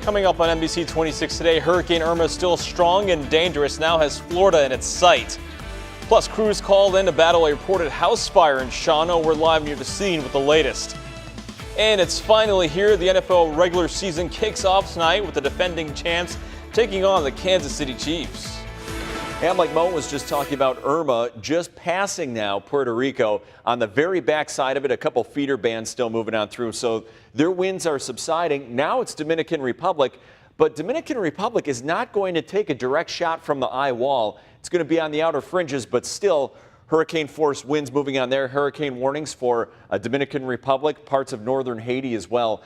Coming up on NBC 26 today, Hurricane Irma is still strong and dangerous, now has Florida in its sight. Plus, crews called in to battle a reported house fire in Shawano. We're live near the scene with the latest. And it's finally here. The NFL regular season kicks off tonight with the defending champs taking on the Kansas City Chiefs. And like Mo was just talking about, Irma just passing now Puerto Rico. On the very back side of it, a couple feeder bands still moving on through. So their winds are subsiding. Now it's Dominican Republic. But Dominican Republic is not going to take a direct shot from the eye wall. It's going to be on the outer fringes, but still hurricane force winds moving on there. Hurricane warnings for Dominican Republic, parts of northern Haiti as well.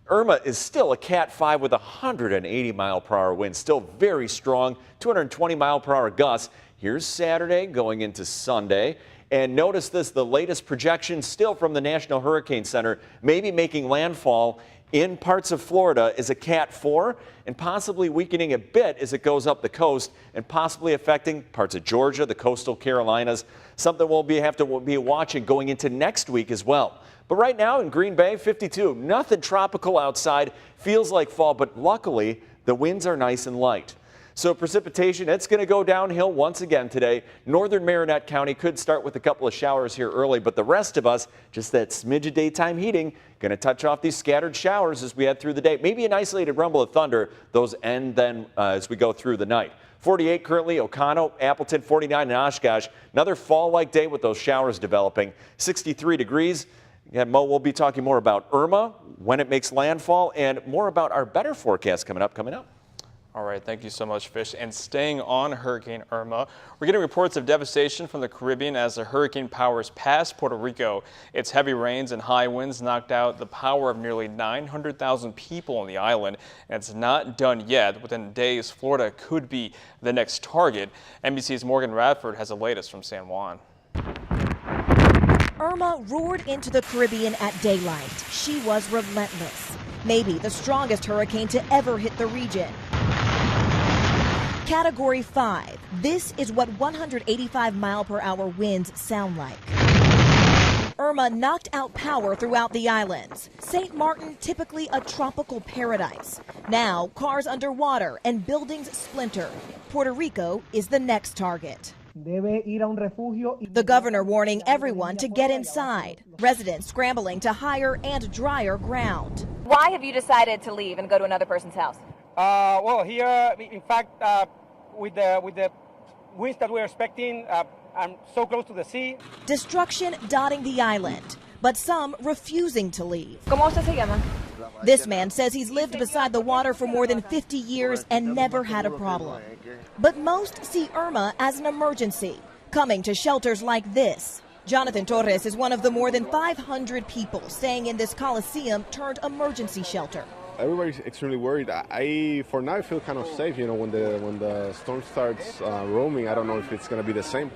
Irma is still a Cat 5 with 180 mile per hour winds, still very strong, 220 mile per hour gusts. Here's Saturday going into Sunday. And notice this, the latest projection still from the National Hurricane Center, maybe making landfall in parts of Florida is a Cat 4 and possibly weakening a bit as it goes up the coast and possibly affecting parts of Georgia, the coastal Carolinas, something we'll have to be watching going into next week as well. But right now in Green Bay, 52, nothing tropical outside, feels like fall, but luckily the winds are nice and light. So precipitation, it's going to go downhill once again today. Northern Marinette County could start with a couple of showers here early, but the rest of us, just that smidge of daytime heating, going to touch off these scattered showers as we head through the day. Maybe an isolated rumble of thunder. Those end then as we go through the night. 48 currently, Oconto, Appleton, 49 in Oshkosh. Another fall-like day with those showers developing. 63 degrees. Yeah, Mo, we'll be talking more about Irma, when it makes landfall, and more about our better forecast coming up. All right, thank you so much, Fish. And staying on Hurricane Irma, we're getting reports of devastation from the Caribbean as the hurricane powers past Puerto Rico. Its heavy rains and high winds knocked out the power of nearly 900,000 people on the island. And it's not done yet. Within days, Florida could be the next target. NBC's Morgan Radford has the latest from San Juan. Irma roared into the Caribbean at daylight. She was relentless. Maybe the strongest hurricane to ever hit the region. Category 5. This is what 185 mile per hour winds sound like. Irma knocked out power throughout the islands. St. Martin, typically a tropical paradise. Now, cars underwater and buildings splinter. Puerto Rico is the next target. The governor warning everyone to get inside. Residents scrambling to higher and drier ground. Why have you decided to leave and go to another person's house? Well, here, in fact, with the winds that we're expecting, I'm so close to the sea. Destruction dotting the island, but some refusing to leave. ¿Cómo usted se llama? This man says he's lived beside the water for more than 50 years and never had a problem. But most see Irma as an emergency, coming to shelters like this. Jonathan Torres is one of the more than 500 people staying in this Coliseum turned emergency shelter. Everybody's extremely worried. For now, I feel kind of safe. You know, when the storm starts roaming, I don't know if it's going to be the same.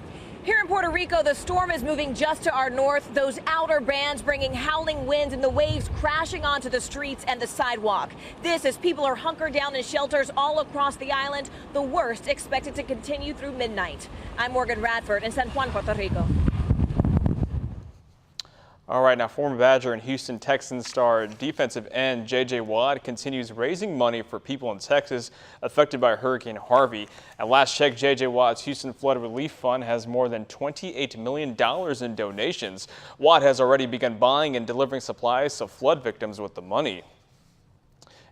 Here in Puerto Rico, the storm is moving just to our north. Those outer bands bringing howling winds and the waves crashing onto the streets and the sidewalk. This as people are hunkered down in shelters all across the island. The worst expected to continue through midnight. I'm Morgan Radford in San Juan, Puerto Rico. All right, now former Badger and Houston Texans star defensive end J.J. Watt continues raising money for people in Texas affected by Hurricane Harvey. At last check, J.J. Watt's Houston Flood Relief Fund has more than $28 million in donations. Watt has already begun buying and delivering supplies to flood victims with the money.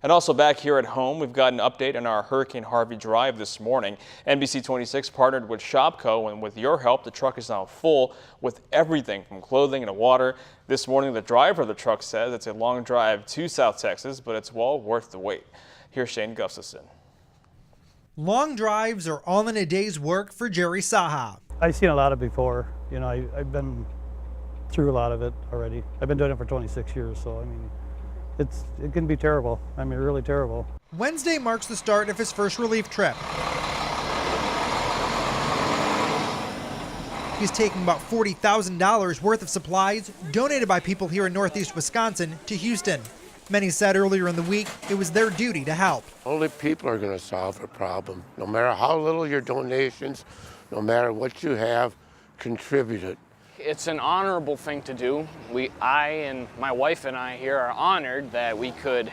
And also back here at home, we've got an update on our Hurricane Harvey drive this morning. NBC 26 partnered with Shopko, and with your help, the truck is now full with everything from clothing to water. This morning, the driver of the truck says it's a long drive to South Texas, but it's well worth the wait. Here's Shane Gustafson. Long drives are all in a day's work for Jerry Saha. I've seen a lot of it before. You know, I've been through a lot of it already. I've been doing it for 26 years, so I mean, it can be terrible. I mean, really terrible. Wednesday marks the start of his first relief trip. He's taking about $40,000 worth of supplies donated by people here in Northeast Wisconsin to Houston. Many said earlier in the week it was their duty to help. Only people are going to solve the problem. No matter how little your donations, no matter what you have contributed. It's an honorable thing to do. I and my wife and I here are honored that we could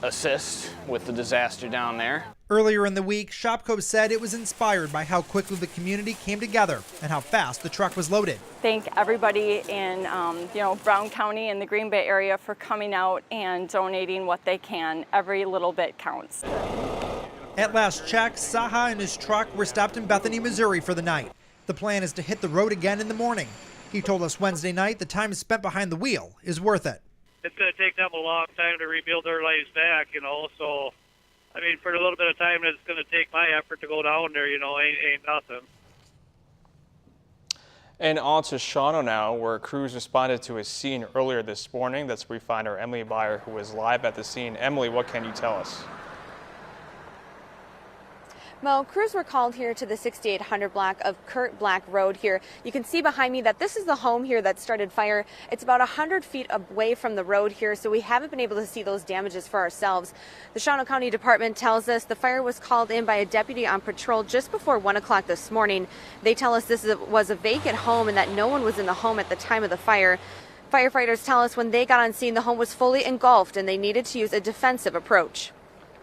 assist with the disaster down there. Earlier in the week, Shopko said it was inspired by how quickly the community came together and how fast the truck was loaded. Thank everybody in Brown County and the Green Bay area for coming out and donating what they can. Every little bit counts. At last check, Saha and his truck were stopped in Bethany, Missouri for the night. The plan is to hit the road again in the morning. He told us Wednesday night the time spent behind the wheel is worth it. It's going to take them a long time to rebuild their lives back, so, I mean, for a little bit of time that it's going to take my effort to go down there, ain't nothing. And on to Shawano now, where crews responded to a scene earlier this morning. That's where we find our Emily Byer, who is live at the scene. Emily, what can you tell us? Mo, crews were called here to the 6800 block of Kurt Black Road here. You can see behind me that this is the home here that started fire. It's about 100 feet away from the road here, so we haven't been able to see those damages for ourselves. The Shawano County Department tells us the fire was called in by a deputy on patrol just before 1 o'clock this morning. They tell us this was a vacant home and that no one was in the home at the time of the fire. Firefighters tell us when they got on scene, the home was fully engulfed and they needed to use a defensive approach.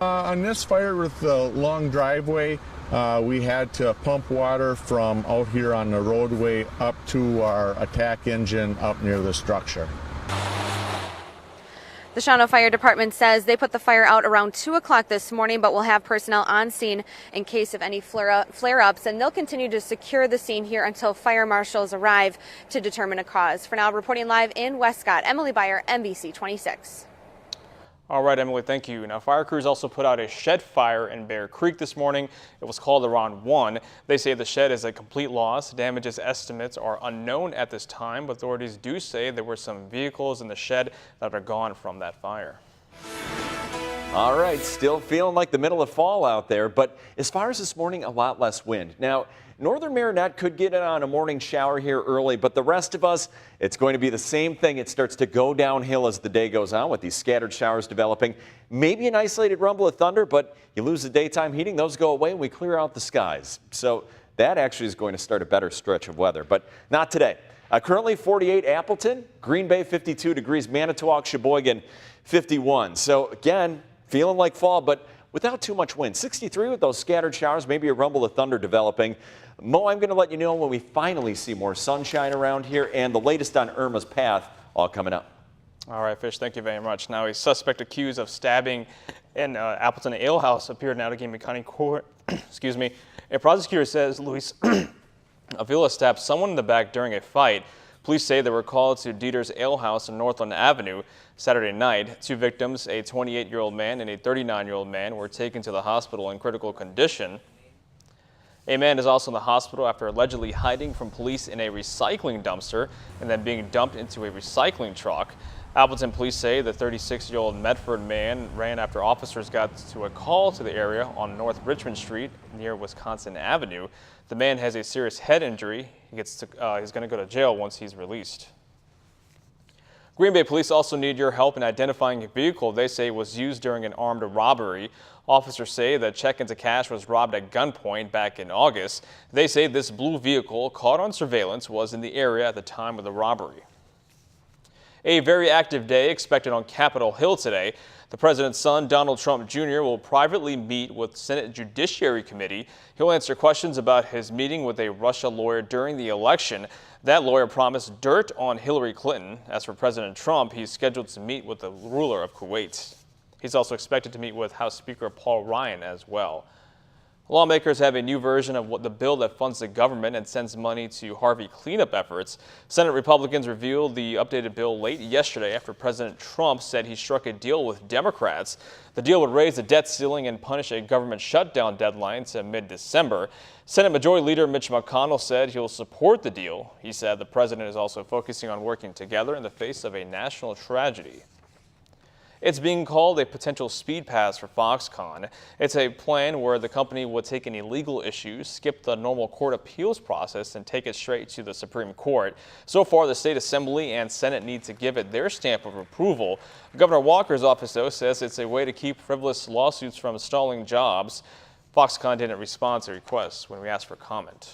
On this fire with the long driveway, we had to pump water from out here on the roadway up to our attack engine up near the structure. The Shawano Fire Department says they put the fire out around 2 o'clock this morning, but will have personnel on scene in case of any flare-ups, and they'll continue to secure the scene here until fire marshals arrive to determine a cause. For now, reporting live in Westcott, Emily Byer, NBC 26. All right, Emily, thank you. Now, fire crews also put out a shed fire in Bear Creek this morning. It was called around 1. They say the shed is a complete loss. Damages estimates are unknown at this time, but authorities do say there were some vehicles in the shed that are gone from that fire. All right, still feeling like the middle of fall out there, but as far as this morning, a lot less wind. Now, northern Marinette could get in on a morning shower here early, but the rest of us, it's going to be the same thing. It starts to go downhill as the day goes on with these scattered showers developing. Maybe an isolated rumble of thunder, but you lose the daytime heating. Those go away and we clear out the skies. So that actually is going to start a better stretch of weather, but not today. Currently 48 Appleton, Green Bay 52 degrees, Manitowoc, Sheboygan 51. So again, feeling like fall, but without too much wind. 63 with those scattered showers, maybe a rumble of thunder developing. Mo, I'm going to let you know when we finally see more sunshine around here and the latest on Irma's path all coming up. All right, Fish, thank you very much. Now, a suspect accused of stabbing in Appleton Ale House appeared in Allegheny County Court. Excuse me. A prosecutor says Luis Avila stabbed someone in the back during a fight. Police say they were called to Dieter's Ale House on Northland Avenue Saturday night. Two victims, a 28-year-old man and a 39-year-old man, were taken to the hospital in critical condition. A man is also in the hospital after allegedly hiding from police in a recycling dumpster and then being dumped into a recycling truck. Appleton police say the 36-year-old Medford man ran after officers got to a call to the area on North Richmond Street near Wisconsin Avenue. The man has a serious head injury. He's going to go to jail once he's released. Green Bay police also need your help in identifying a vehicle they say was used during an armed robbery. Officers say the check into cash was robbed at gunpoint back in August. They say this blue vehicle caught on surveillance was in the area at the time of the robbery. A very active day expected on Capitol Hill today. The president's son, Donald Trump Jr., will privately meet with Senate Judiciary Committee. He'll answer questions about his meeting with a Russia lawyer during the election. That lawyer promised dirt on Hillary Clinton. As for President Trump, he's scheduled to meet with the ruler of Kuwait. He's also expected to meet with House Speaker Paul Ryan as well. Lawmakers have a new version of the bill that funds the government and sends money to Harvey cleanup efforts. Senate Republicans revealed the updated bill late yesterday after President Trump said he struck a deal with Democrats. The deal would raise the debt ceiling and punish a government shutdown deadline to mid-December. Senate Majority Leader Mitch McConnell said he'll support the deal. He said the president is also focusing on working together in the face of a national tragedy. It's being called a potential speed pass for Foxconn. It's a plan where the company would take any legal issues, skip the normal court appeals process, and take it straight to the Supreme Court. So far, the state assembly and Senate need to give it their stamp of approval. Governor Walker's office, though, says it's a way to keep frivolous lawsuits from stalling jobs. Foxconn didn't respond to requests when we asked for comment.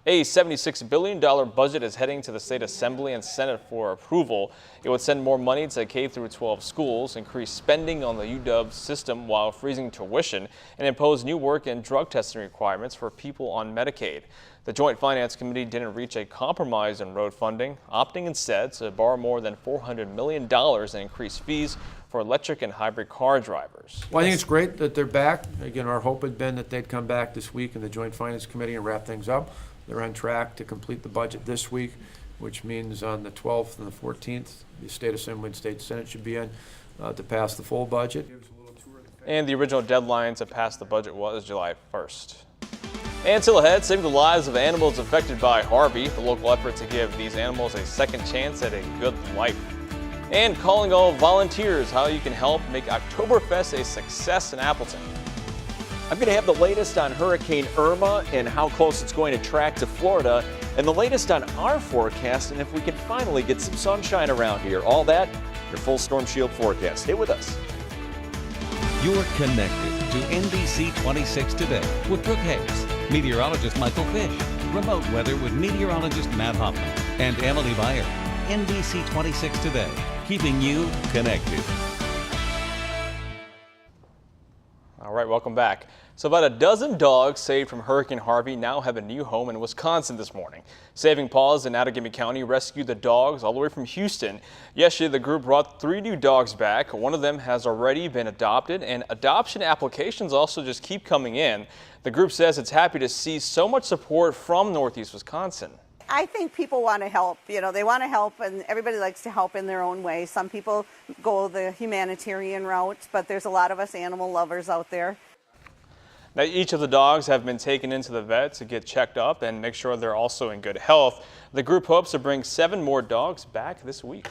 A $76 billion budget is heading to the State Assembly and Senate for approval. It would send more money to K-12 schools, increase spending on the UW system while freezing tuition, and impose new work and drug testing requirements for people on Medicaid. The Joint Finance Committee didn't reach a compromise on road funding, opting instead to borrow more than $400 million and increase fees for electric and hybrid car drivers. Well, I think it's great that they're back. Again, our hope had been that they'd come back this week in the Joint Finance Committee and wrap things up. They're on track to complete the budget this week, which means on the 12th and the 14th, the State Assembly and State Senate should be in to pass the full budget. And the original deadline to pass the budget was July 1st. And still ahead, saving the lives of animals affected by Harvey, the local effort to give these animals a second chance at a good life. And calling all volunteers how you can help make Oktoberfest a success in Appleton. I'm going to have the latest on Hurricane Irma and how close it's going to track to Florida, and the latest on our forecast and if we can finally get some sunshine around here. All that, your full Storm Shield forecast. Stay with us. You're connected to NBC 26 Today with Brooke Hayes, meteorologist Michael Fish, remote weather with meteorologist Matt Hoffman, and Emily Byer. NBC 26 Today, keeping you connected. All right, welcome back. So about a dozen dogs saved from Hurricane Harvey now have a new home in Wisconsin this morning. Saving Paws in Outagamie County rescued the dogs all the way from Houston. Yesterday, the group brought 3 new dogs back. One of them has already been adopted, and adoption applications also just keep coming in. The group says it's happy to see so much support from Northeast Wisconsin. I think people want to help. You know, they want to help, and everybody likes to help in their own way. Some people go the humanitarian route, but there's a lot of us animal lovers out there. Now, each of the dogs have been taken into the vet to get checked up and make sure they're also in good health. The group hopes to bring 7 more dogs back this week.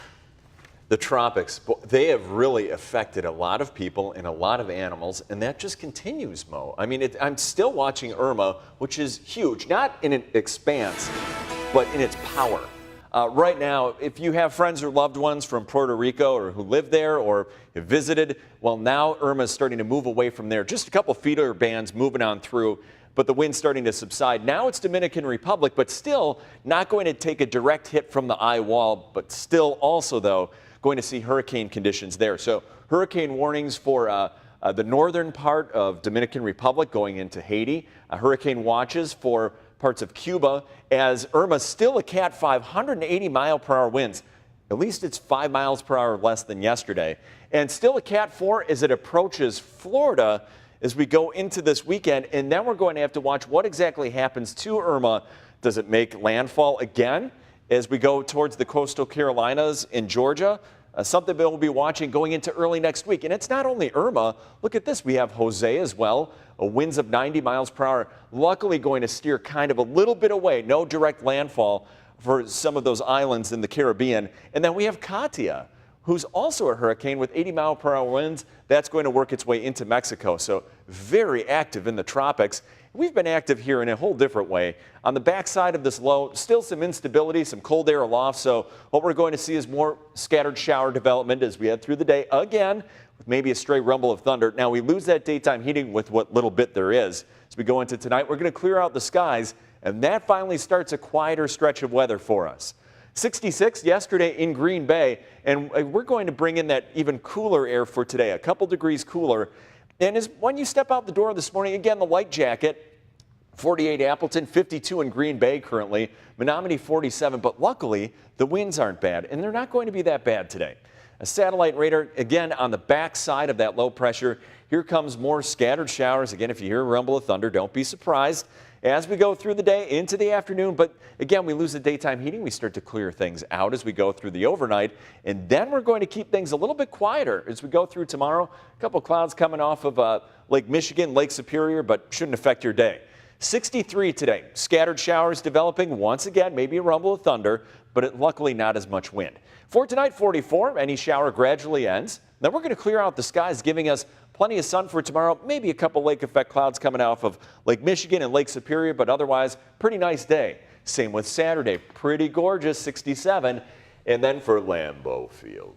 The tropics, they have really affected a lot of people and a lot of animals, and that just continues, Mo. I mean, I'm still watching Irma, which is huge, not in an expanse, but in its power. Right now, if you have friends or loved ones from Puerto Rico or who live there or have visited, well, now Irma is starting to move away from there. Just a couple feeder bands moving on through, but the wind's starting to subside. Now it's Dominican Republic, but still not going to take a direct hit from the eye wall, but still also, though, going to see hurricane conditions there. So hurricane warnings for the northern part of Dominican Republic going into Haiti, hurricane watches for parts of Cuba, as Irma's still a Cat 5, 180-mile-per-hour winds. At least it's 5 miles per hour less than yesterday. And still a Cat 4 as it approaches Florida as we go into this weekend. And then we're going to have to watch what exactly happens to Irma. Does it make landfall again as we go towards the coastal Carolinas in Georgia? Something we'll be watching going into early next week. And it's not only Irma. Look at this. We have Jose as well. Winds of 90 miles per hour. Luckily going to steer kind of a little bit away. No direct landfall for some of those islands in the Caribbean. And then we have Katia, who's also a hurricane with 80-mile-per-hour winds. That's going to work its way into Mexico. So very active in the tropics. We've been active here in a whole different way. On the backside of this low, still some instability, some cold air aloft. So what we're going to see is more scattered shower development as we head through the day again, with maybe a stray rumble of thunder. Now we lose that daytime heating with what little bit there is. As we go into tonight, we're going to clear out the skies, and that finally starts a quieter stretch of weather for us. 66 yesterday in Green Bay, and we're going to bring in that even cooler air for today, a couple degrees cooler. And when you step out the door this morning, again, the light jacket, 48 Appleton, 52 in Green Bay currently, Menominee 47, but luckily the winds aren't bad, and they're not going to be that bad today. A satellite radar, again, on the back side of that low pressure. Here comes more scattered showers. Again, if you hear a rumble of thunder, don't be surprised as we go through the day into the afternoon. But again, we lose the daytime heating. We start to clear things out as we go through the overnight. And then we're going to keep things a little bit quieter as we go through tomorrow. A couple clouds coming off of Lake Michigan, Lake Superior, but shouldn't affect your day. 63 today. Scattered showers developing once again, maybe a rumble of thunder, but luckily not as much wind. For tonight, 44. Any shower gradually ends. Then we're going to clear out the skies, giving us plenty of sun for tomorrow. Maybe a couple lake effect clouds coming off of Lake Michigan and Lake Superior, but otherwise, pretty nice day. Same with Saturday. Pretty gorgeous, 67. And then for Lambeau Field.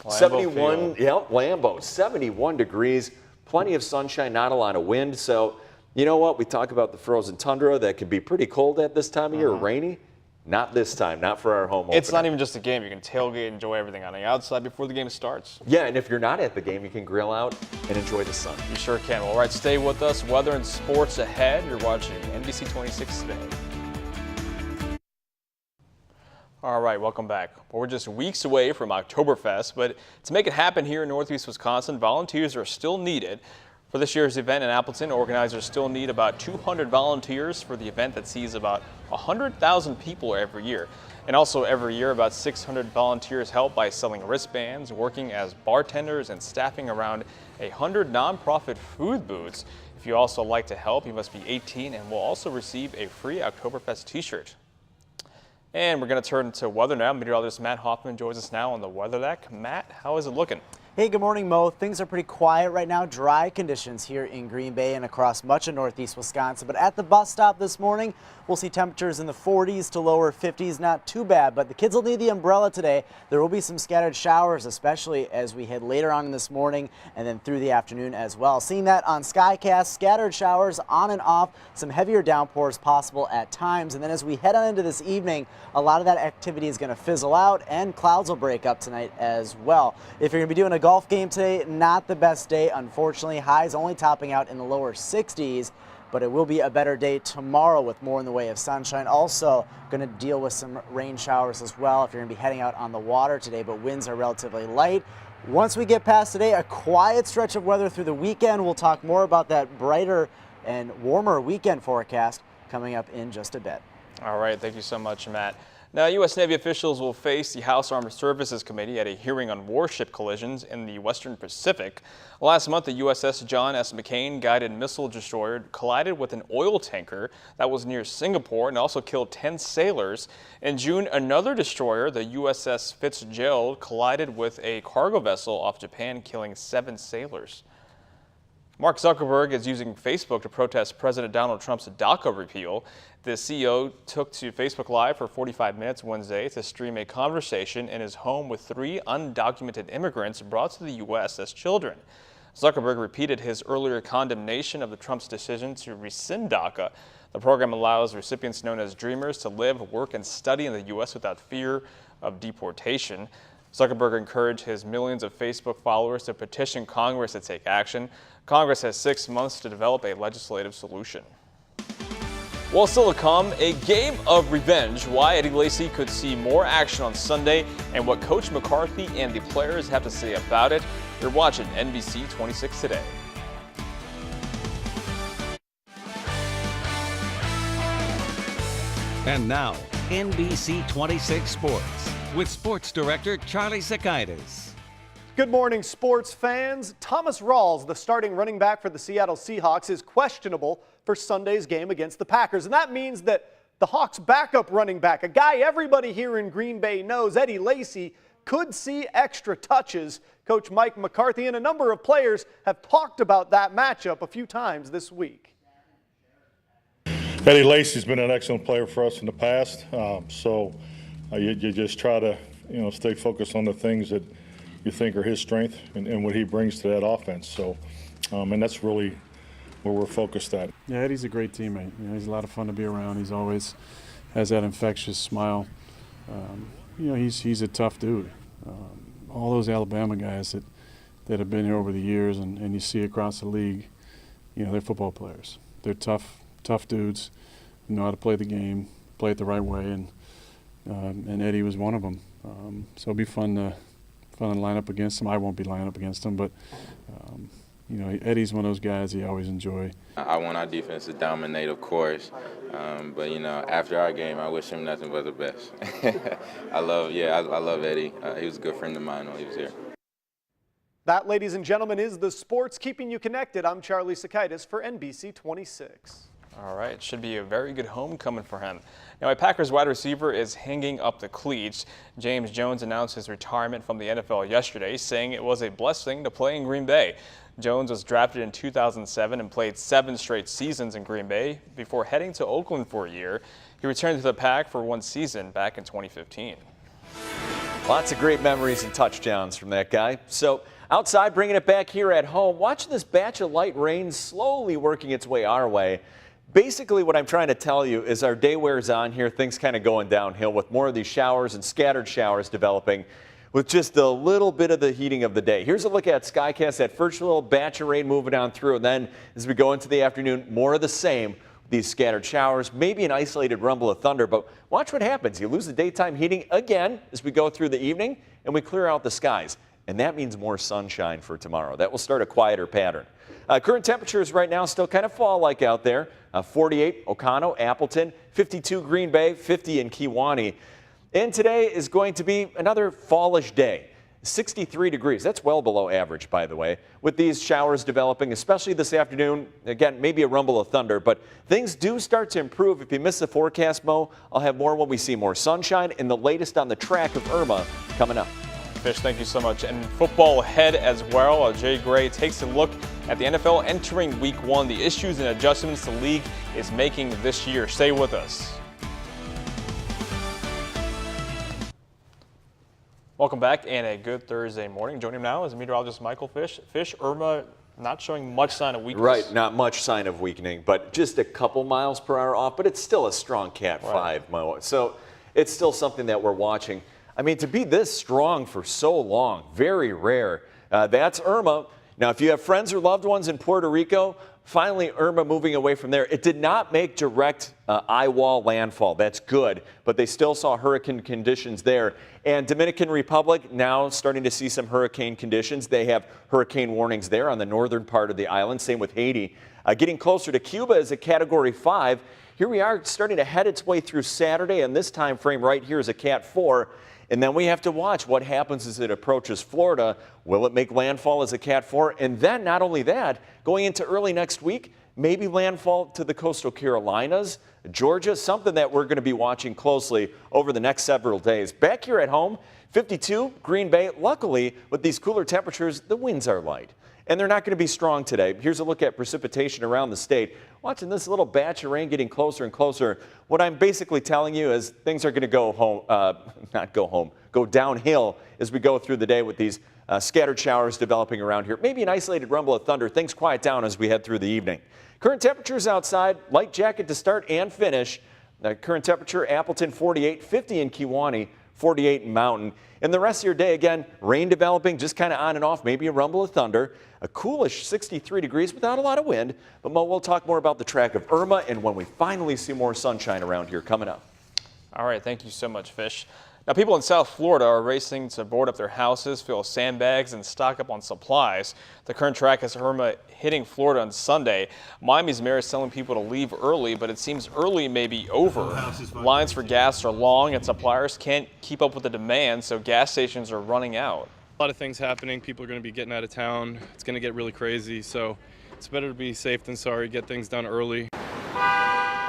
71, yeah, Lambeau, 71 degrees. Plenty of sunshine, not a lot of wind. So You know what? We talk about the frozen tundra that can be pretty cold at this time of year, rainy. Not this time, not for our home opener. It's not even just a game. You can tailgate, enjoy everything on the outside before the game starts. Yeah, and if you're not at the game, you can grill out and enjoy the sun. You sure can. Well, all right, stay with us. Weather and sports ahead. You're watching NBC 26 today. All right, welcome back. Well, we're just weeks away from Oktoberfest, but to make it happen here in Northeast Wisconsin, volunteers are still needed. For this year's event in Appleton, organizers still need about 200 volunteers for the event that sees about 100,000 people every year. And also every year, about 600 volunteers help by selling wristbands, working as bartenders, and staffing around 100 nonprofit food booths. If you also like to help, you must be 18 and will also receive a free Oktoberfest t-shirt. And we're going to turn to weather now. Meteorologist Matt Hoffman joins us now on the Weather Deck. Matt, how is it looking? Hey, good morning, Mo. Things are pretty quiet right now. Dry conditions here in Green Bay and across much of Northeast Wisconsin. But at the bus stop this morning, we'll see temperatures in the 40s to lower 50s. Not too bad, but the kids will need the umbrella today. There will be some scattered showers, especially as we head later on in this morning and then through the afternoon as well. Seeing that on Skycast, scattered showers on and off, some heavier downpours possible at times. And then as we head on into this evening, a lot of that activity is going to fizzle out and clouds will break up tonight as well. If you're going to be doing a golf game today, not the best day, unfortunately. Highs only topping out in the lower 60s, but it will be a better day tomorrow with more in the way of sunshine. Also going to deal with some rain showers as well if you're going to be heading out on the water today, but winds are relatively light. Once we get past today, a quiet stretch of weather through the weekend. We'll talk more about that brighter and warmer weekend forecast coming up in just a bit. All right, thank you so much, Matt. Now, U.S. Navy officials will face the House Armed Services Committee at a hearing on warship collisions in the Western Pacific. Last month, the USS John S. McCain guided missile destroyer collided with an oil tanker that was near Singapore and also killed 10 sailors. In June, another destroyer, the USS Fitzgerald, collided with a cargo vessel off Japan, killing 7 sailors. Mark Zuckerberg is using Facebook to protest President Donald Trump's DACA repeal. The CEO took to Facebook Live for 45 minutes Wednesday to stream a conversation in his home with 3 undocumented immigrants brought to the U.S. as children. Zuckerberg repeated his earlier condemnation of the Trump's decision to rescind DACA. The program allows recipients known as Dreamers to live, work, and study in the U.S. without fear of deportation. Zuckerberg encouraged his millions of Facebook followers to petition Congress to take action. Congress has 6 months to develop a legislative solution. Well, still to come, a game of revenge, why Eddie Lacy could see more action on Sunday, and what Coach McCarthy and the players have to say about it. You're watching NBC 26 today. And now, NBC 26 Sports with Sports Director Charlie Sakaitis. Good morning, sports fans. Thomas Rawls, the starting running back for the Seattle Seahawks, is questionable for Sunday's game against the Packers. And that means that the Hawks' backup running back, a guy everybody here in Green Bay knows, Eddie Lacy, could see extra touches. Coach Mike McCarthy and a number of players have talked about that matchup a few times this week. Eddie Lacy's been an excellent player for us in the past, you just try to stay focused on the things that you think are his strength and what he brings to that offense. And that's really where we're focused at. Yeah, Eddie's a great teammate. He's a lot of fun to be around. He's always has that infectious smile. He's a tough dude. All those Alabama guys that have been here over the years and you see across the league, they're football players. They're tough dudes who know how to play the game, play it the right way, and Eddie was one of them. So it'll be fun to line up against him. I won't be lining up against him, but Eddie's one of those guys you always enjoy. I want our defense to dominate, of course, but after our game, I wish him nothing but the best. I love Eddie. He was a good friend of mine when he was here. That, ladies and gentlemen, is the sports keeping you connected. I'm Charlie Sakaitis for NBC 26. All right, should be a very good homecoming for him. Now, a Packers wide receiver is hanging up the cleats. James Jones announced his retirement from the NFL yesterday, saying it was a blessing to play in Green Bay. Jones was drafted in 2007 and played 7 straight seasons in Green Bay before heading to Oakland for a year. He returned to the Pack for 1 season back in 2015. Lots of great memories and touchdowns from that guy. So Outside, bringing it back here at home. Watch this batch of light rain slowly working its way our way. Basically, what I'm trying to tell you is our day wears on here, things kind of going downhill with more of these showers and scattered showers developing with just a little bit of the heating of the day. Here's a look at Skycast, that first little batch of rain moving on through. And then as we go into the afternoon, more of the same. These scattered showers, maybe an isolated rumble of thunder, but watch what happens. You lose the daytime heating again as we go through the evening and we clear out the skies. And that means more sunshine for tomorrow. That will start a quieter pattern. Current temperatures right now still kind of fall-like out there. 48 Oconto, Appleton, 52 Green Bay, 50 in Kewaunee. And today is going to be another fallish day. 63 degrees. That's well below average, by the way, with these showers developing, especially this afternoon. Again, maybe a rumble of thunder, but things do start to improve. If you miss the forecast, Mo, I'll have more when we see more sunshine and the latest on the track of Irma coming up. Fish, thank you so much. And football ahead as well. Jay Gray takes a look at the NFL entering week 1, the issues and adjustments the league is making this year. Stay with us. Welcome back and a good Thursday morning. Joining him now is meteorologist Michael Fish. Fish, Irma not showing much sign of weakness. Right, not much sign of weakening, but just a couple miles per hour off, but it's still a strong Cat 5, Mo. So it's still something that we're watching. I mean, to be this strong for so long, very rare. That's Irma. Now, if you have friends or loved ones in Puerto Rico, finally Irma moving away from there. It did not make direct eye-wall landfall. That's good, but they still saw hurricane conditions there. And Dominican Republic now starting to see some hurricane conditions. They have hurricane warnings there on the northern part of the island. Same with Haiti. Getting closer to Cuba is a Category 5. Here we are starting to head its way through Saturday, and this time frame right here is a Cat 4. And then we have to watch what happens as it approaches Florida. Will it make landfall as a Cat 4? And then not only that, going into early next week, maybe landfall to the coastal Carolinas, Georgia, something that we're going to be watching closely over the next several days. Back here at home, 52, Green Bay. Luckily, with these cooler temperatures, the winds are light. And they're not going to be strong today. Here's a look at precipitation around the state. Watching this little batch of rain getting closer and closer. What I'm basically telling you is things are going to go downhill as we go through the day with these scattered showers developing around here. Maybe an isolated rumble of thunder. Things quiet down as we head through the evening. Current temperatures outside, light jacket to start and finish. Current temperature, Appleton 48, 50 in Kewaunee, 48 in Mountain. And the rest of your day, again, rain developing, just kind of on and off, maybe a rumble of thunder. A coolish 63 degrees without a lot of wind. But Mo, we'll talk more about the track of Irma and when we finally see more sunshine around here coming up. All right, thank you so much, Fish. Now, people in South Florida are racing to board up their houses, fill sandbags, and stock up on supplies. The current track has Irma hitting Florida on Sunday. Miami's mayor is telling people to leave early, but it seems early may be over. Lines for gas are long, and suppliers can't keep up with the demand, so gas stations are running out. A lot of things happening. People are going to be getting out of town. It's going to get really crazy, so it's better to be safe than sorry. Get things done early.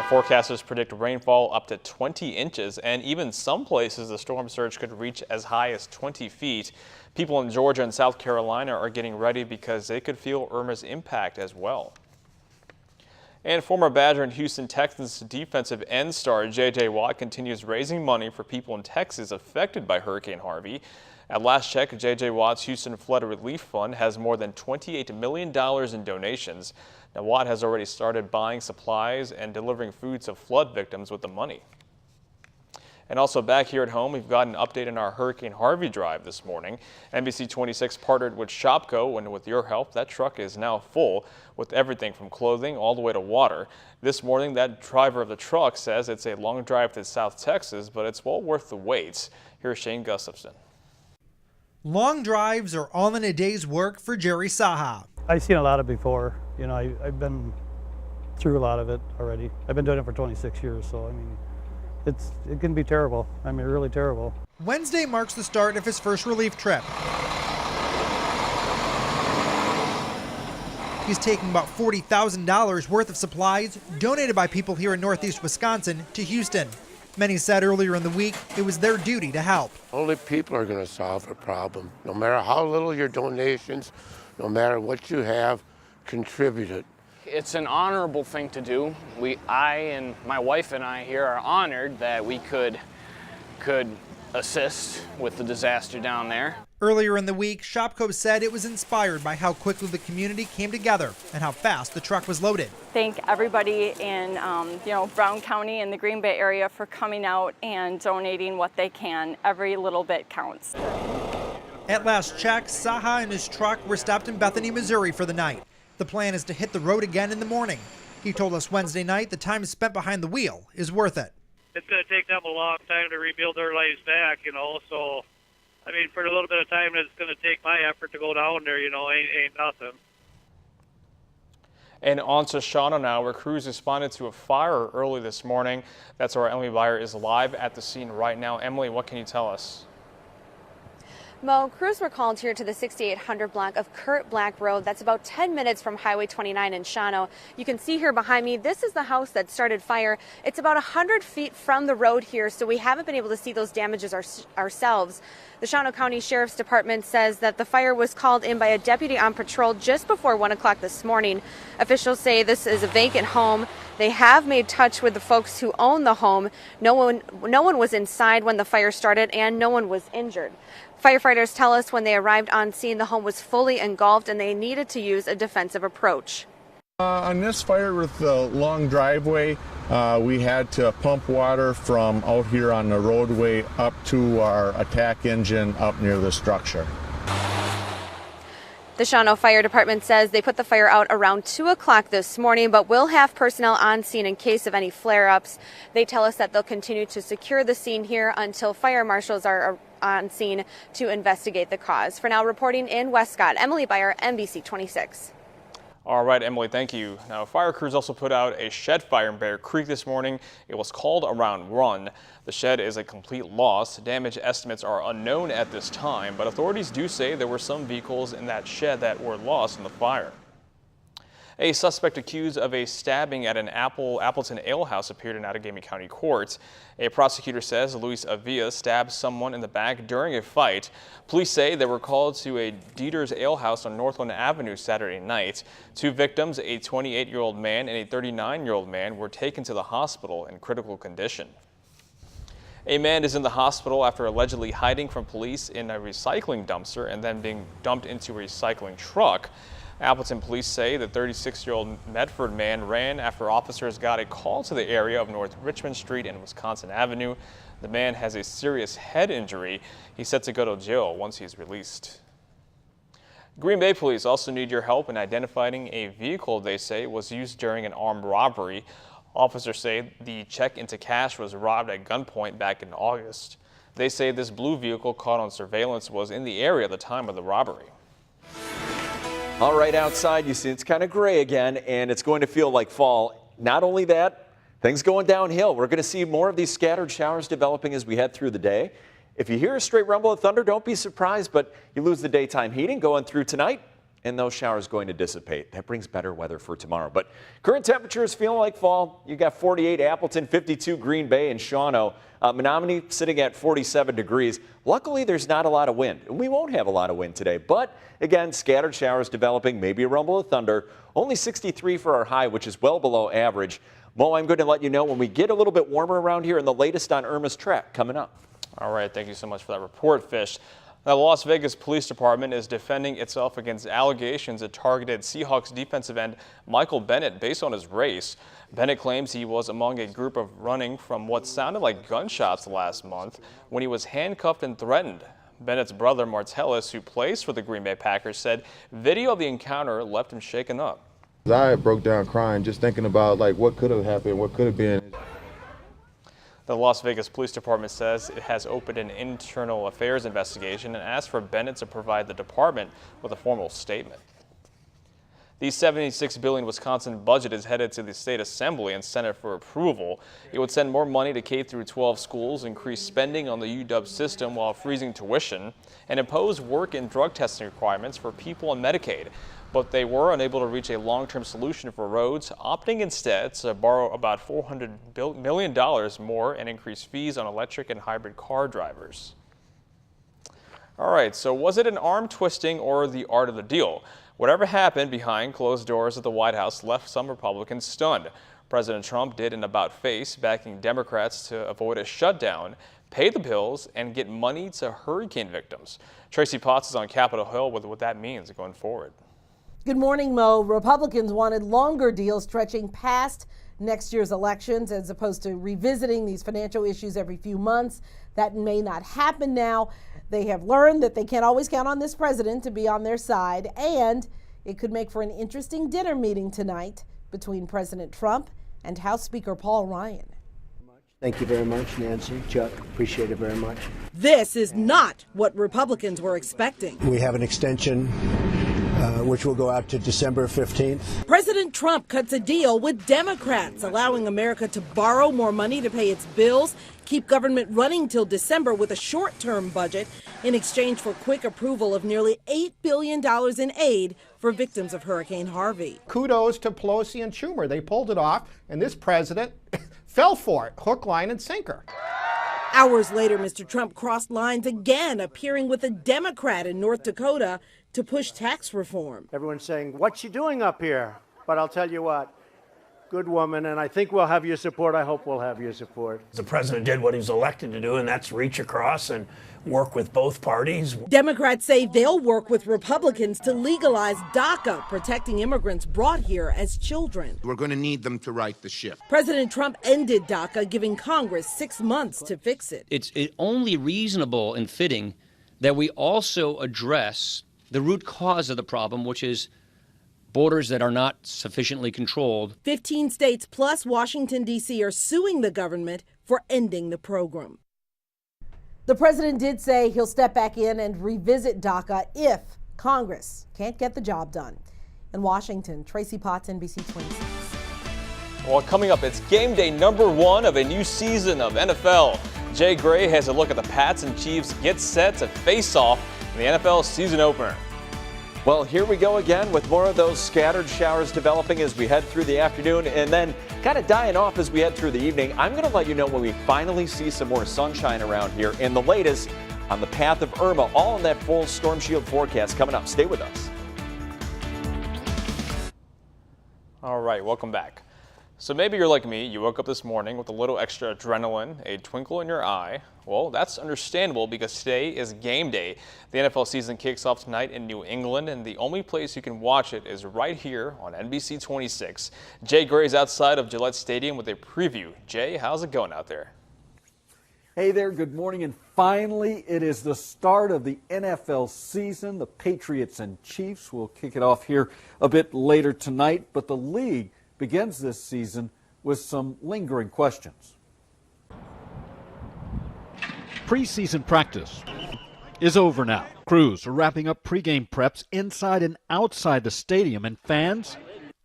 Forecasters predict rainfall up to 20 inches, and even some places the storm surge could reach as high as 20 feet. People in Georgia and South Carolina are getting ready because they could feel Irma's impact as well. And former Badger and Houston Texans defensive end star J.J. Watt continues raising money for people in Texas affected by Hurricane Harvey. At last check, J.J. Watt's Houston Flood Relief Fund has more than $28 million in donations. Now, Watt has already started buying supplies and delivering food to flood victims with the money. And also back here at home, we've got an update on our Hurricane Harvey drive this morning. NBC 26 partnered with Shopko, and with your help, that truck is now full with everything from clothing all the way to water. This morning, that driver of the truck says it's a long drive to South Texas, but it's well worth the wait. Here's Shane Gustafson. Long drives are all in a day's work for Jerry Saha. I've seen a lot of it before. You know, I've been through a lot of it already. I've been doing it for 26 years, so I mean, it can be terrible. I mean, really terrible. Wednesday marks the start of his first relief trip. He's taking about $40,000 worth of supplies donated by people here in Northeast Wisconsin to Houston. Many said earlier in the week it was their duty to help. Only people are going to solve a problem. No matter how little your donations, no matter what you have contributed. It's an honorable thing to do. I and my wife and I here are honored that we could assist with the disaster down there. Earlier in the week, Shopko said it was inspired by how quickly the community came together and how fast the truck was loaded. Thank everybody in Brown County and the Green Bay area for coming out and donating what they can. Every little bit counts. At last check, Saha and his truck were stopped in Bethany, Missouri for the night. The plan is to hit the road again in the morning. He told us Wednesday night the time spent behind the wheel is worth it. It's going to take them a long time to rebuild their lives back, so, I mean, for the little bit of time that it's going to take my effort to go down there, ain't nothing. And on to Shawano now, where crews responded to a fire early this morning. That's where Emily Byer is live at the scene right now. Emily, what can you tell us? Mo, crews were called here to the 6800 block of Kurt Black Road. That's about 10 minutes from Highway 29 in Shawano. You can see here behind me, this is the house that started fire. It's about 100 feet from the road here, so we haven't been able to see those damages ourselves. The Shawano County Sheriff's Department says that the fire was called in by a deputy on patrol just before 1 o'clock this morning. Officials say this is a vacant home. They have made touch with the folks who own the home. No one was inside when the fire started, and no one was injured. Firefighters tell us when they arrived on scene, the home was fully engulfed and they needed to use a defensive approach. On this fire with the long driveway, we had to pump water from out here on the roadway up to our attack engine up near the structure. The Shawano Fire Department says they put the fire out around 2 o'clock this morning, but will have personnel on scene in case of any flare-ups. They tell us that they'll continue to secure the scene here until fire marshals are on scene to investigate the cause. For now, reporting in Westcott, Emily Byer, NBC 26. All right, Emily, thank you. Now, fire crews also put out a shed fire in Bear Creek this morning. It was called Around Run. The shed is a complete loss. Damage estimates are unknown at this time, but authorities do say there were some vehicles in that shed that were lost in the fire. A suspect accused of a stabbing at an Appleton Ale House appeared in Outagamie County Court. A prosecutor says Luis Avila stabbed someone in the back during a fight. Police say they were called to a Dieter's Ale House on Northland Avenue Saturday night. Two victims, a 28-year-old man and a 39-year-old man, were taken to the hospital in critical condition. A man is in the hospital after allegedly hiding from police in a recycling dumpster and then being dumped into a recycling truck. Appleton police say the 36-year-old Medford man ran after officers got a call to the area of North Richmond Street and Wisconsin Avenue. The man has a serious head injury. He's set to go to jail once he's released. Green Bay police also need your help in identifying a vehicle they say was used during an armed robbery. Officers say the check into cash was robbed at gunpoint back in August. They say this blue vehicle caught on surveillance was in the area at the time of the robbery. All right, outside you see it's kind of gray again, and it's going to feel like fall. Not only that, things going downhill. We're going to see more of these scattered showers developing as we head through the day. If you hear a straight rumble of thunder, don't be surprised, but you lose the daytime heating going through tonight, and those showers going to dissipate. That brings better weather for tomorrow. But current temperatures feeling like fall. You got 48 Appleton, 52 Green Bay and Shawano. Menominee sitting at 47 degrees. Luckily, there's not a lot of wind. We won't have a lot of wind today, but again, scattered showers developing, maybe a rumble of thunder. Only 63 for our high, which is well below average. Mo, I'm going to let you know when we get a little bit warmer around here and the latest on Irma's track coming up. All right, thank you so much for that report, Fish. Now, the Las Vegas Police Department is defending itself against allegations it targeted Seahawks defensive end Michael Bennett based on his race. Bennett claims he was among a group of running from what sounded like gunshots last month when he was handcuffed and threatened. Bennett's brother Martellus, who plays for the Green Bay Packers, said video of the encounter left him shaken up. I broke down crying just thinking about what could have happened, what could have been. The Las Vegas Police Department says it has opened an internal affairs investigation and asked for Bennett to provide the department with a formal statement. The $76 billion Wisconsin budget is headed to the State Assembly and Senate for approval. It would send more money to K-12 schools, increase spending on the UW system while freezing tuition, and impose work and drug testing requirements for people on Medicaid. But they were unable to reach a long-term solution for roads, opting instead to borrow about $400 million more and increase fees on electric and hybrid car drivers. All right, so was it an arm twisting or the art of the deal? Whatever happened behind closed doors at the White House left some Republicans stunned. President Trump did an about-face, backing Democrats to avoid a shutdown, pay the bills, and get money to hurricane victims. Tracy Potts is on Capitol Hill with what that means going forward. Good morning, Mo. Republicans wanted longer deals stretching past next year's elections as opposed to revisiting these financial issues every few months. That may not happen now. They have learned that they can't always count on this president to be on their side, and it could make for an interesting dinner meeting tonight between President Trump and House Speaker Paul Ryan. Thank you very much, Nancy, Chuck. Appreciate it very much. This is not what Republicans were expecting. We have an extension which will go out to December 15th. President Trump cuts a deal with Democrats, allowing America to borrow more money to pay its bills, keep government running till December with a short-term budget in exchange for quick approval of nearly $8 billion in aid for victims of Hurricane Harvey. Kudos to Pelosi and Schumer. They pulled it off, and this president fell for it, hook, line, and sinker. Hours later, Mr. Trump crossed lines again, appearing with a Democrat in North Dakota to push tax reform. Everyone's saying, what's she doing up here? But I'll tell you what, good woman, and I think we'll have your support. I hope we'll have your support. The president did what he was elected to do, and that's reach across and work with both parties. Democrats say they'll work with Republicans to legalize DACA, protecting immigrants brought here as children. We're going to need them to right the ship. President Trump ended DACA, giving Congress 6 months to fix it. It's only reasonable and fitting that we also address the root cause of the problem, which is borders that are not sufficiently controlled. 15 states plus Washington, D.C. are suing the government for ending the program. The president did say he'll step back in and revisit DACA if Congress can't get the job done. In Washington, Tracy Potts, NBC 26. Well, coming up, it's game day #1 of a new season of NFL. Jay Gray has a look at the Pats and Chiefs get set to face off in the NFL season opener. Well, here we go again with more of those scattered showers developing as we head through the afternoon and then kind of dying off as we head through the evening. I'm going to let you know when we finally see some more sunshine around here and the latest on the path of Irma, all in that full Storm Shield forecast coming up. Stay with us. All right, welcome back. So maybe you're like me, you woke up this morning with a little extra adrenaline, a twinkle in your eye. Well, that's understandable because today is game day. The NFL season kicks off tonight in New England, and the only place you can watch it is right here on NBC 26. Jay Gray's outside of Gillette Stadium with a preview. Jay, how's it going out there? Hey there, good morning, and finally it is the start of the NFL season. The Patriots and Chiefs will kick it off here a bit later tonight, but the league begins this season with some lingering questions. Preseason practice is over now. Crews are wrapping up pregame preps inside and outside the stadium, and fans,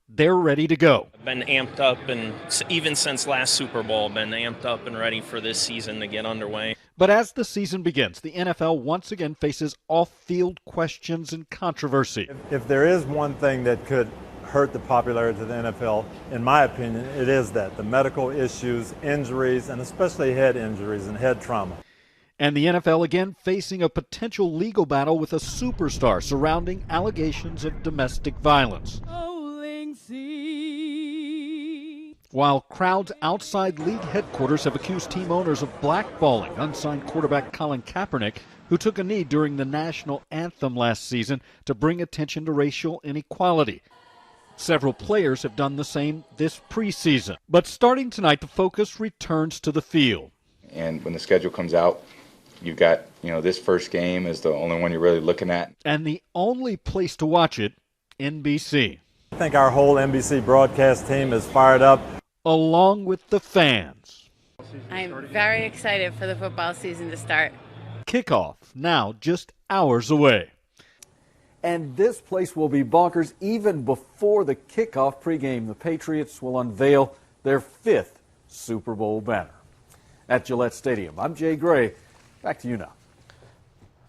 they're ready to go. Been amped up, and even since last Super Bowl, been amped up and ready for this season to get underway. But as the season begins, the NFL once again faces off-field questions and controversy. If there is one thing that could hurt the popularity of the NFL, in my opinion, it is that the medical issues, injuries, and especially head injuries and head trauma. And the NFL again facing a potential legal battle with a superstar surrounding allegations of domestic violence. While crowds outside league headquarters have accused team owners of blackballing unsigned quarterback Colin Kaepernick, who took a knee during the national anthem last season to bring attention to racial inequality. Several players have done the same this preseason. But starting tonight, the focus returns to the field. And when the schedule comes out, you've got, this first game is the only one you're really looking at. And the only place to watch it, NBC. I think our whole NBC broadcast team is fired up. Along with the fans. I'm very excited for the football season to start. Kickoff now just hours away. And this place will be bonkers even before the kickoff pregame. The Patriots will unveil their 5th Super Bowl banner. At Gillette Stadium, I'm Jay Gray. Back to you now.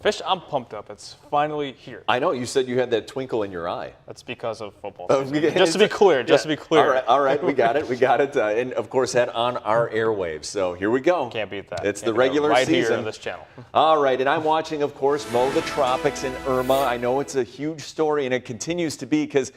Fish, I'm pumped up. It's finally here. I know. You said you had that twinkle in your eye. That's because of football season. Just to be clear. Just to be clear. All right. We got it. And, of course, that on our airwaves. So here we go. Can't beat that. It's the regular right season. Here on this channel. All right. And I'm watching, of course, Mo, the tropics and Irma. I know it's a huge story, and it continues to be because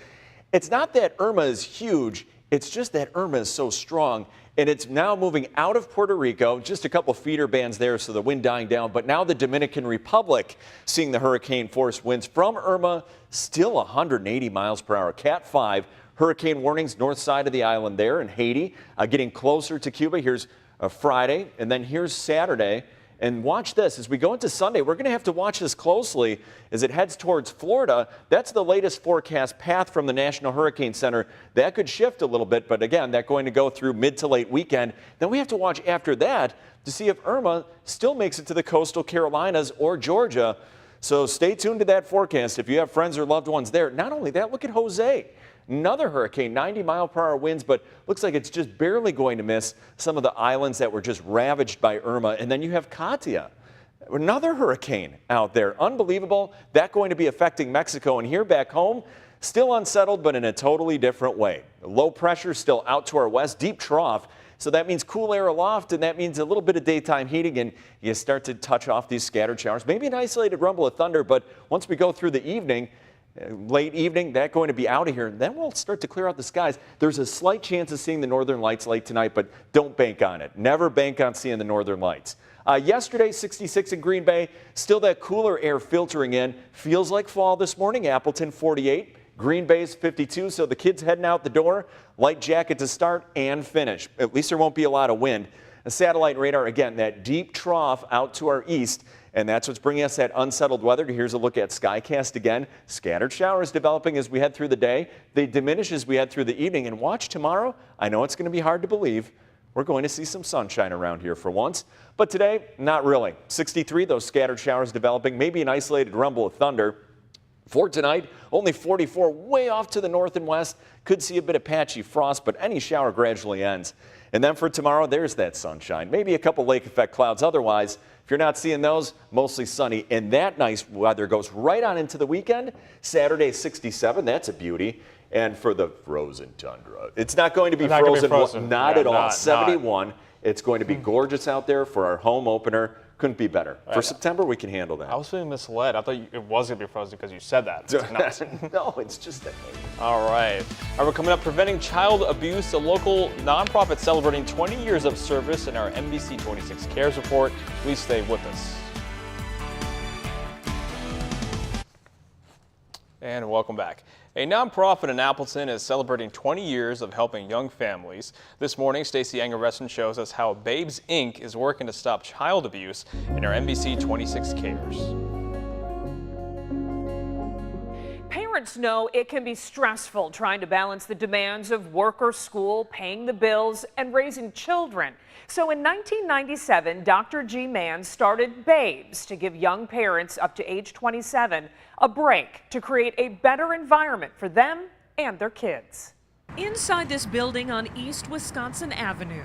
it's not that Irma is huge. It's just that Irma is so strong, and it's now moving out of Puerto Rico, just a couple feeder bands there, so the wind dying down. But now the Dominican Republic seeing the hurricane force winds from Irma, still 180 miles per hour, Cat 5. Hurricane warnings north side of the island there in Haiti, getting closer to Cuba. Here's Friday, and then here's Saturday. And watch this. As we go into Sunday, we're going to have to watch this closely as it heads towards Florida. That's the latest forecast path from the National Hurricane Center. That could shift a little bit, but again, that's going to go through mid to late weekend. Then we have to watch after that to see if Irma still makes it to the coastal Carolinas or Georgia. So stay tuned to that forecast if you have friends or loved ones there. Not only that, look at Jose. Another hurricane, 90-mile-per-hour winds, but looks like it's just barely going to miss some of the islands that were just ravaged by Irma. And then you have Katia, another hurricane out there. Unbelievable. That going to be affecting Mexico. And here back home, still unsettled, but in a totally different way. Low pressure still out to our west, deep trough. So that means cool air aloft, and that means a little bit of daytime heating, and you start to touch off these scattered showers. Maybe an isolated rumble of thunder, but once we go through the evening, late evening, that's going to be out of here. Then we'll start to clear out the skies. There's a slight chance of seeing the northern lights late tonight, but don't bank on it. Never bank on seeing the northern lights. Yesterday, 66 in Green Bay. Still that cooler air filtering in. Feels like fall this morning. Appleton, 48. Green Bay's 52, so the kids heading out the door. Light jacket to start and finish. At least there won't be a lot of wind. A satellite radar, again, that deep trough out to our east. And that's what's bringing us that unsettled weather. Here's a look at Skycast again. Scattered showers developing as we head through the day. They diminish as we head through the evening. And watch tomorrow. I know it's going to be hard to believe. We're going to see some sunshine around here for once. But today, not really. 63, those scattered showers developing. Maybe an isolated rumble of thunder. For tonight, only 44, way off to the north and west. Could see a bit of patchy frost, but any shower gradually ends. And then for tomorrow, there's that sunshine. Maybe a couple lake effect clouds otherwise. If you're not seeing those, mostly sunny. And that nice weather goes right on into the weekend. Saturday, 67. That's a beauty. And for the frozen tundra, it's not going to be frozen. Not at all. 71. It's going to be gorgeous out there for our home opener. Couldn't be better. For September, we can handle that. I was feeling misled. I thought it was going to be frozen because you said that. No, it's just that. All right. We're coming up, Preventing Child Abuse, a local nonprofit celebrating 20 years of service in our NBC 26 Cares Report. Please stay with us. And welcome back. A nonprofit in Appleton is celebrating 20 years of helping young families. This morning, Stacey Engeressen shows us how Babes Inc. is working to stop child abuse in our NBC 26 Cares. Parents know it can be stressful trying to balance the demands of work or school, paying the bills, and raising children. So in 1997, Dr. G. Mann started Babes to give young parents up to age 27 a break to create a better environment for them and their kids. Inside this building on East Wisconsin Avenue,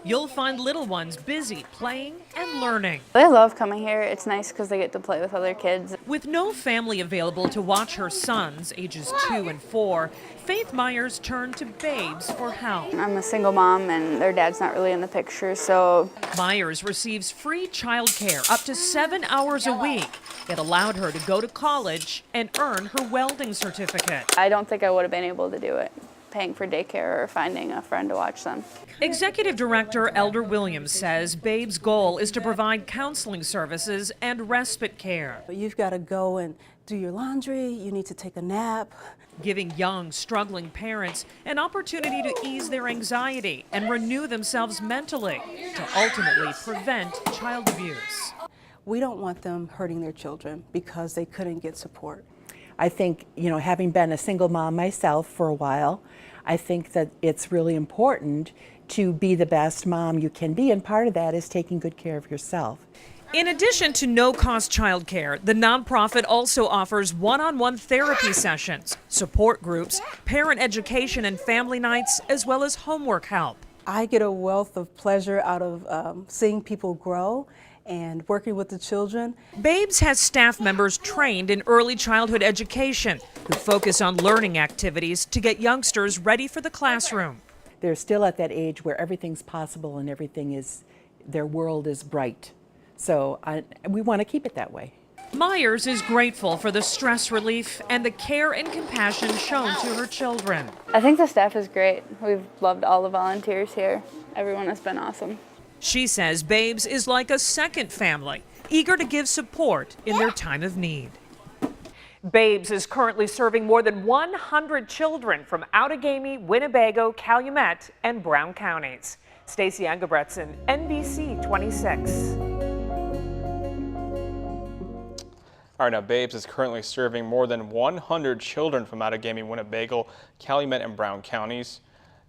you'll find little ones busy playing and learning. I love coming here. It's nice because they get to play with other kids. With no family available to watch her sons, ages 2 and 4, Faith Myers turned to Babes for help. I'm a single mom and their dad's not really in the picture, so. Myers receives free childcare up to 7 hours a week. It allowed her to go to college and earn her welding certificate. I don't think I would have been able to do it, paying for daycare or finding a friend to watch them. Executive Director Elder Williams says Babe's goal is to provide counseling services and respite care. You've got to go and do your laundry, you need to take a nap. Giving young, struggling parents an opportunity to ease their anxiety and renew themselves mentally to ultimately prevent child abuse. We don't want them hurting their children because they couldn't get support. I think, having been a single mom myself for a while, I think that it's really important to be the best mom you can be, and part of that is taking good care of yourself. In addition to no-cost childcare, the nonprofit also offers one-on-one therapy sessions, support groups, parent education and family nights, as well as homework help. I get a wealth of pleasure out of seeing people grow and working with the children. Babes has staff members trained in early childhood education who focus on learning activities to get youngsters ready for the classroom. They're still at that age where everything's possible and their world is bright. So we want to keep it that way. Myers is grateful for the stress relief and the care and compassion shown to her children. I think the staff is great. We've loved all the volunteers here. Everyone has been awesome. She says Babes is like a second family, eager to give support in their time of need. Babes is currently serving more than 100 children from Outagamie, Winnebago, Calumet, and Brown counties. Stacey Engebretson, NBC 26. All right, now Babes is currently serving more than 100 children from Outagamie, Winnebago, Calumet, and Brown counties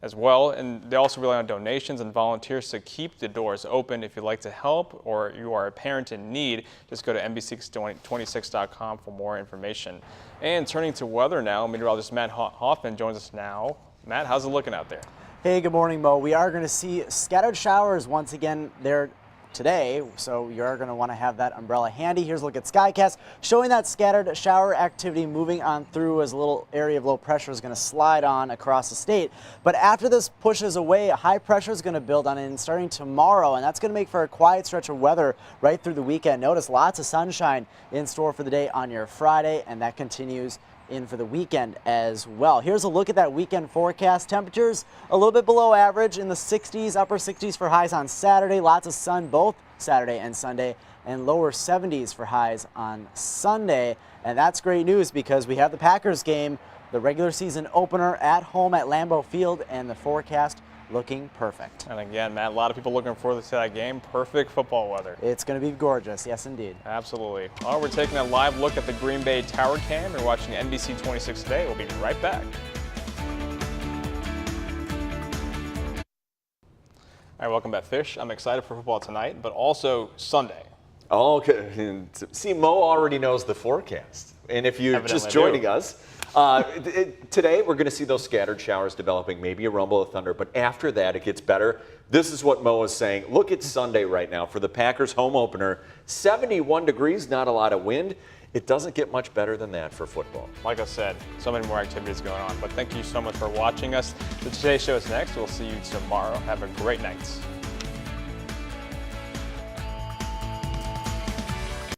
as well. And they also rely on donations and volunteers to keep the doors open. If you'd like to help or you are a parent in need, just go to NBC26.com for more information. And turning to weather now, meteorologist Matt Hoffman joins us now. Matt, how's it looking out there? Hey, good morning, Mo. We are going to see scattered showers once again there today, so you're going to want to have that umbrella handy. Here's a look at Skycast showing that scattered shower activity moving on through as a little area of low pressure is going to slide on across the state. But after this pushes away, high pressure is going to build on it starting tomorrow, and that's going to make for a quiet stretch of weather right through the weekend. Notice lots of sunshine in store for the day on your Friday, and that continues in for the weekend as well. Here's a look at that weekend forecast. Temperatures a little bit below average in the 60s, upper 60s for highs on Saturday. Lots of sun both Saturday and Sunday, and lower 70s for highs on Sunday. And that's great news because we have the Packers game, the regular season opener at home at Lambeau Field, and the forecast looking perfect. And again, Matt, a lot of people looking forward to that game. Perfect football weather. It's going to be gorgeous. Yes, indeed. Absolutely. All right, we're taking a live look at the Green Bay Tower Cam. You're watching NBC 26 today. We'll be right back. All right, welcome back, Fish. I'm excited for football tonight, but also Sunday. Oh, okay. See, Mo already knows the forecast. And if you're just joining us, today we're going to see those scattered showers developing, maybe a rumble of thunder, but after that it gets better. This is what Mo is saying. Look at Sunday right now for the Packers home opener. 71 degrees, not a lot of wind. It doesn't get much better than that for football. Like I said, so many more activities going on. But thank you so much for watching us. The Today Show is next. We'll see you tomorrow. Have a great night.